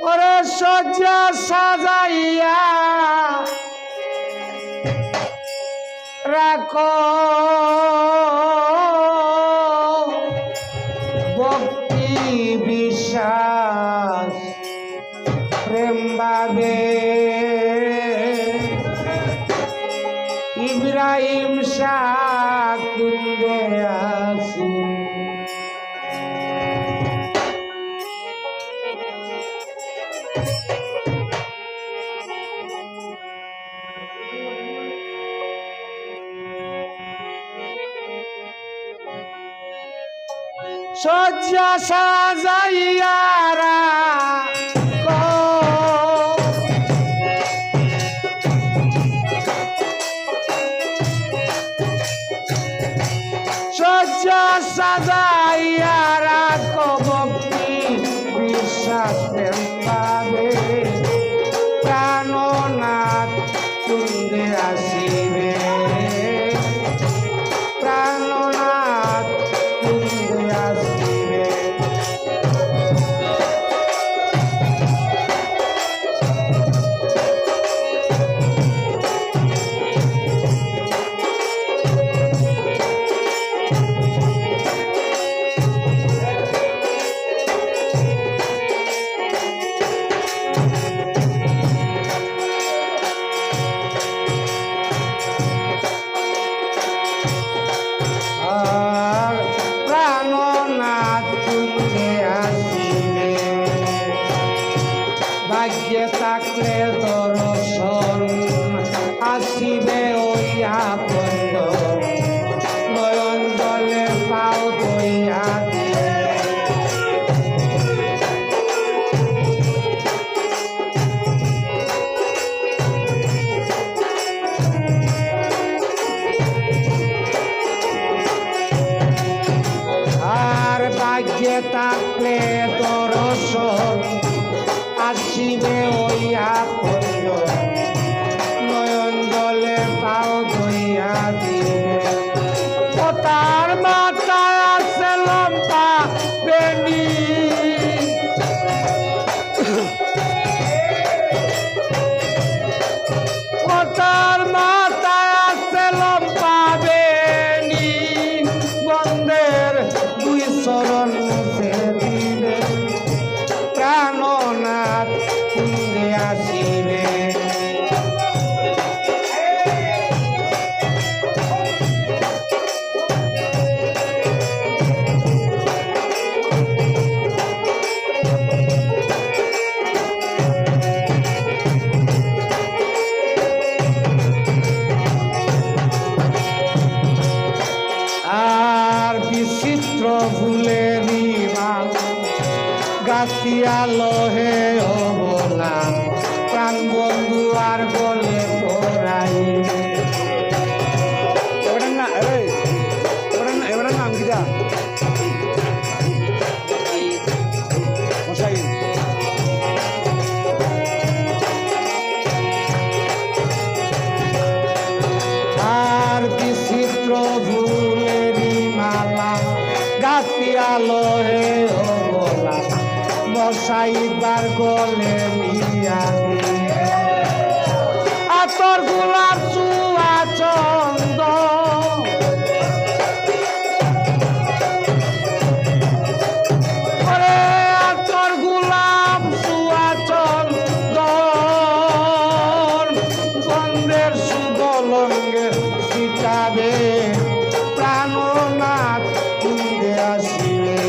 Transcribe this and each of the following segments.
ওরে সজ্জা সাজাইয়া রাখো ভক্তি বিশ্বাস প্রেম ভাবে ইব্রাহিম শাহ কুন্দে আসি সজ্জা সাজাইয়া রাখো সজ্জা সাজাইয়া রাখো ভক্তি বিশ্বাস প্রেম পাবে প্রাণনাথ কুন্দে আসিবে প্রাণনাথ কুন্দে আসিবে ভাগ্যে থাকলে দর্শন আসিবে ওই আপন্দ নয়ন জলে পাও দইয়া আর ভাগ্যে থাকলে দর্শন আসিবে ওই আপন্দ নয়ন জলে পাও দইয়া দিবে ও তার মাথায় আছে লম্বা বেনি ও তার মাথায় আছে লম্বা বেনি বন্ধের দুই চরণ মুছে দিবে প্রাণনাথ কুন্দে আসিবে আর বিচিত্র ফুলের গাতিয়া লহে অবলা প্রাণ বন্ধু আর বলে পড়াই এবার নাম কিটা আর বিচিত্র ফুলেরি মালা গাতিয়া লহে অবলা বসাইবার গলে নিয়া আতর গোলাপ চুয়া চন্দ আতর গোলাপ চুয়া চন্দ গন্ধের সুগলঙ্গে ছিটাবে প্রাণনাথ কুন্দে আসিবে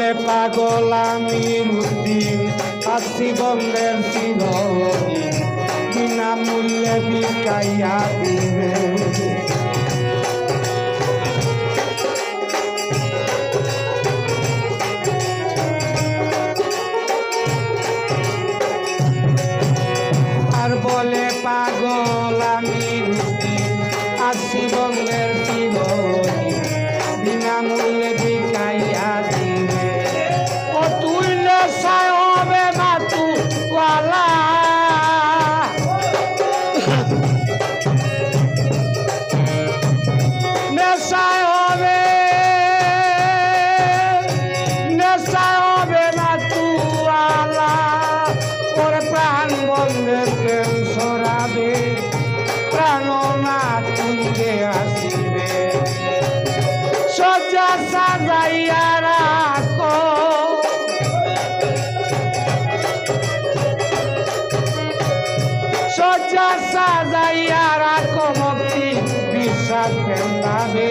বলে পাগল আমির উদ্দিন আসি বন্ধের চিরদিন বিনামূল্যে বিকাইয়া দিবে আর বলে পাগল আমির উদ্দিন আসি বন্ধের চিরদিন বিনামূল্যে বিকাইয়া দিবে ও তুই নেশায় হবে না তুওয়ালা নেশায় হবে না তুওয়ালা ওরে প্রাণ বন্ধের প্রেম সরাবে প্রাণ না তুঙ্গে আসিবে সজ্জা সাজাইয়া রাখো সজ্জা সাজাইয়া রাখো মুক্তি বিশ্বাস প্রেম ভাবে